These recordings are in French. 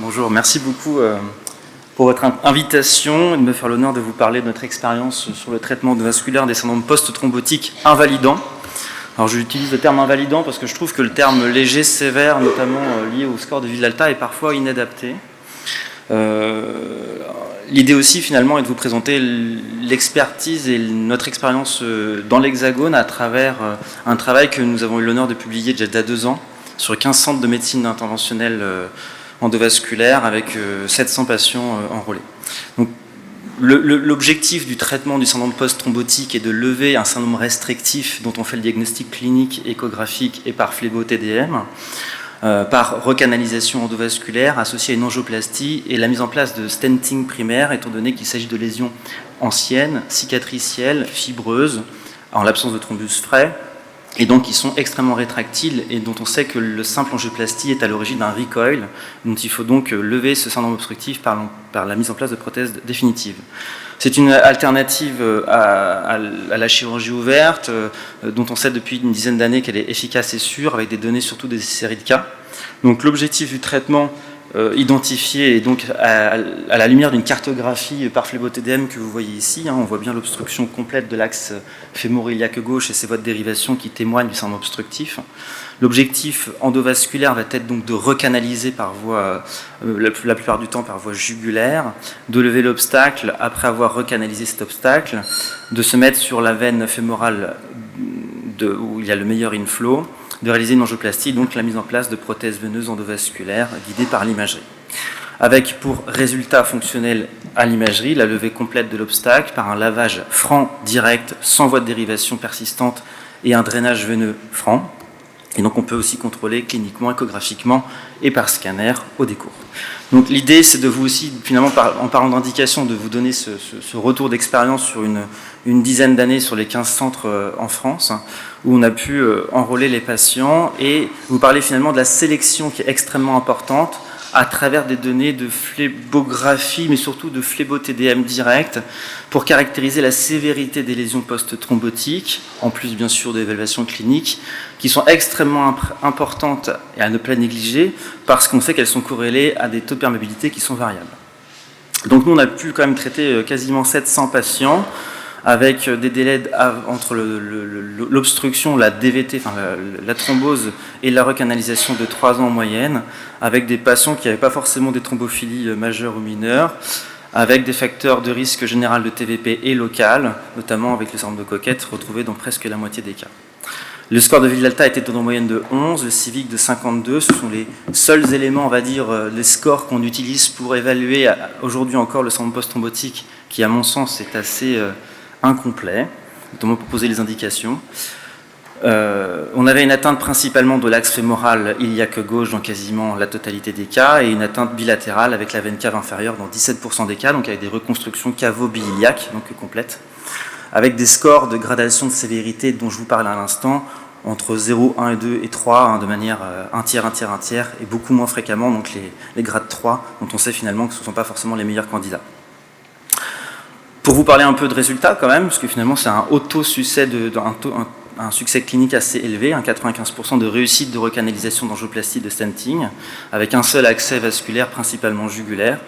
Bonjour, merci beaucoup pour votre invitation et de me faire l'honneur de vous parler de notre expérience sur le traitement vasculaire des syndromes post-thrombotiques invalidants. Alors j'utilise le terme invalidant parce que je trouve que le terme léger, sévère, notamment lié au score de Villalta, est parfois inadapté. L'idée aussi finalement est de vous présenter l'expertise et notre expérience dans l'Hexagone à travers un travail que nous avons eu l'honneur de publier déjà il y a 2 ans sur 15 centres de médecine interventionnelle endovasculaire avec 700 patients enrôlés. Donc, l'objectif du traitement du syndrome post-thrombotique est de lever un syndrome restrictif dont on fait le diagnostic clinique, échographique et par phlébo-TDM, par recanalisation endovasculaire associée à une angioplastie et la mise en place de stenting primaire, étant donné qu'il s'agit de lésions anciennes, cicatricielles, fibreuses, en l'absence de thrombus frais, et donc qui sont extrêmement rétractiles et dont on sait que le simple angioplastie est à l'origine d'un recoil, dont il faut donc lever ce syndrome obstructif par la mise en place de prothèses définitives. C'est une alternative à la chirurgie ouverte, dont on sait depuis une dizaine d'années qu'elle est efficace et sûre, avec des données surtout des séries de cas. Donc l'objectif du traitement identifié et donc à la lumière d'une cartographie par phlébo-TDM que vous voyez ici, on voit bien l'obstruction complète de l'axe fémoro-iliaque gauche et ses voies de dérivation qui témoignent du syndrome obstructif. L'objectif endovasculaire va être donc de recanaliser par voie, la plupart du temps par voie jugulaire, de lever l'obstacle après avoir recanalisé cet obstacle, de se mettre sur la veine fémorale où il y a le meilleur inflow, de réaliser une angioplastie, donc la mise en place de prothèses veineuses endovasculaires guidées par l'imagerie. Avec pour résultat fonctionnel à l'imagerie la levée complète de l'obstacle par un lavage franc, direct, sans voie de dérivation persistante et un drainage veineux franc. Et donc on peut aussi contrôler cliniquement, échographiquement et par scanner au décours. Donc l'idée c'est de vous aussi, finalement en parlant d'indication, de vous donner ce retour d'expérience sur une dizaine d'années sur les 15 centres en France, où on a pu enrôler les patients et vous parler finalement de la sélection qui est extrêmement importante à travers des données de phlébographie, mais surtout de phlébo-TDM direct, pour caractériser la sévérité des lésions post-thrombotiques, en plus bien sûr d'évaluations cliniques, qui sont extrêmement importantes et à ne pas négliger, parce qu'on sait qu'elles sont corrélées à des taux de perméabilité qui sont variables. Donc nous, on a pu quand même traiter quasiment 700 patients, avec des délais entre l'obstruction, la DVT, enfin la thrombose et la recanalisation de 3 ans en moyenne, avec des patients qui n'avaient pas forcément des thrombophilies majeures ou mineures, avec des facteurs de risque général de TVP et local, notamment avec le syndrome de Coquette, retrouvé dans presque la moitié des cas. Le score de Villalta était en moyenne de 11, le civique de 52. Ce sont les seuls éléments, on va dire, les scores qu'on utilise pour évaluer aujourd'hui encore le syndrome post-thrombotique, qui à mon sens est assez incomplet, notamment pour poser les indications. On avait une atteinte principalement de l'axe fémoral iliaque gauche dans quasiment la totalité des cas et une atteinte bilatérale avec la veine cave inférieure dans 17% des cas, donc avec des reconstructions cavo-biliaques, donc complètes, avec des scores de gradation de sévérité dont je vous parlais à l'instant, entre 0, 1 et 2 et 3, de manière 1 tiers, 1 tiers, 1 tiers, et beaucoup moins fréquemment, donc les grades 3, dont on sait finalement que ce ne sont pas forcément les meilleurs candidats. Pour vous parler un peu de résultats quand même, parce que finalement c'est un haut taux succès, un succès clinique assez élevé, un 95% de réussite de recanalisation d'angioplastie de stenting, avec un seul accès vasculaire principalement jugulaire.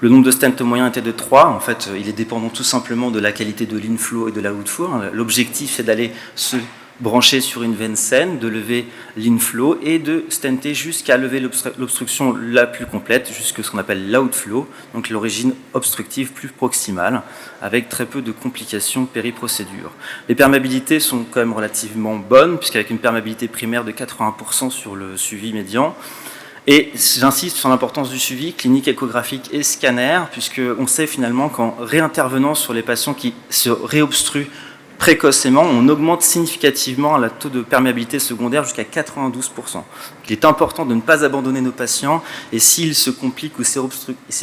Le nombre de stents moyen était de 3, en fait il est dépendant tout simplement de la qualité de l'inflow et de l'outflow. L'objectif c'est d'aller se brancher sur une veine saine, de lever l'inflow et de stenter jusqu'à lever l'obstruction la plus complète, jusqu'à ce qu'on appelle l'outflow, donc l'origine obstructive plus proximale, avec très peu de complications périprocédure. Les perméabilités sont quand même relativement bonnes, puisqu'avec une perméabilité primaire de 80% sur le suivi médian. Et j'insiste sur l'importance du suivi clinique, échographique et scanner, puisqu'on sait finalement qu'en réintervenant sur les patients qui se réobstruent précocement, on augmente significativement le taux de perméabilité secondaire jusqu'à 92%. Il est important de ne pas abandonner nos patients et s'ils se compliquent ou se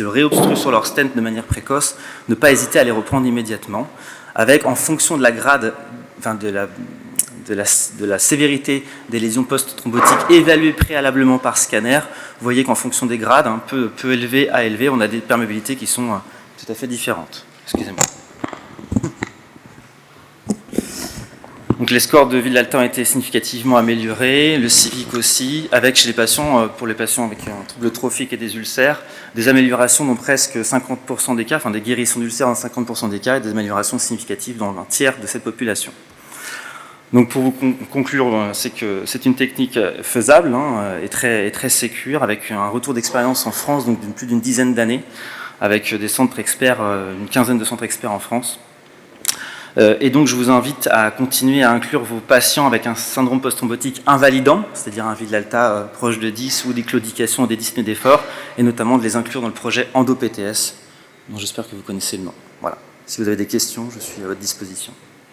réobstruent sur leur stent de manière précoce, ne pas hésiter à les reprendre immédiatement, avec en fonction de la grade, enfin de la sévérité des lésions post-thrombotiques évaluées préalablement par scanner. Vous voyez qu'en fonction des grades, peu élevés à élevés, on a des perméabilités qui sont tout à fait différentes. Excusez-moi. Donc les scores de Villalta ont été significativement améliorés, le civique aussi, avec chez les patients, pour les patients avec un trouble trophique et des ulcères, des améliorations dans presque 50% des cas, enfin des guérisons d'ulcères dans 50% des cas, et des améliorations significatives dans un tiers de cette population. Donc pour vous conclure, c'est que c'est une technique faisable et très sécure, avec un retour d'expérience en France, donc plus d'une dizaine d'années, avec des centres experts, une quinzaine de centres experts en France. Et donc je vous invite à continuer à inclure vos patients avec un syndrome post-thrombotique invalidant, c'est-à-dire un Villalta proche de 10 ou des claudications ou des dyspnées d'effort, et notamment de les inclure dans le projet ENDO-PTS, dont j'espère que vous connaissez le nom. Voilà. Si vous avez des questions, je suis à votre disposition.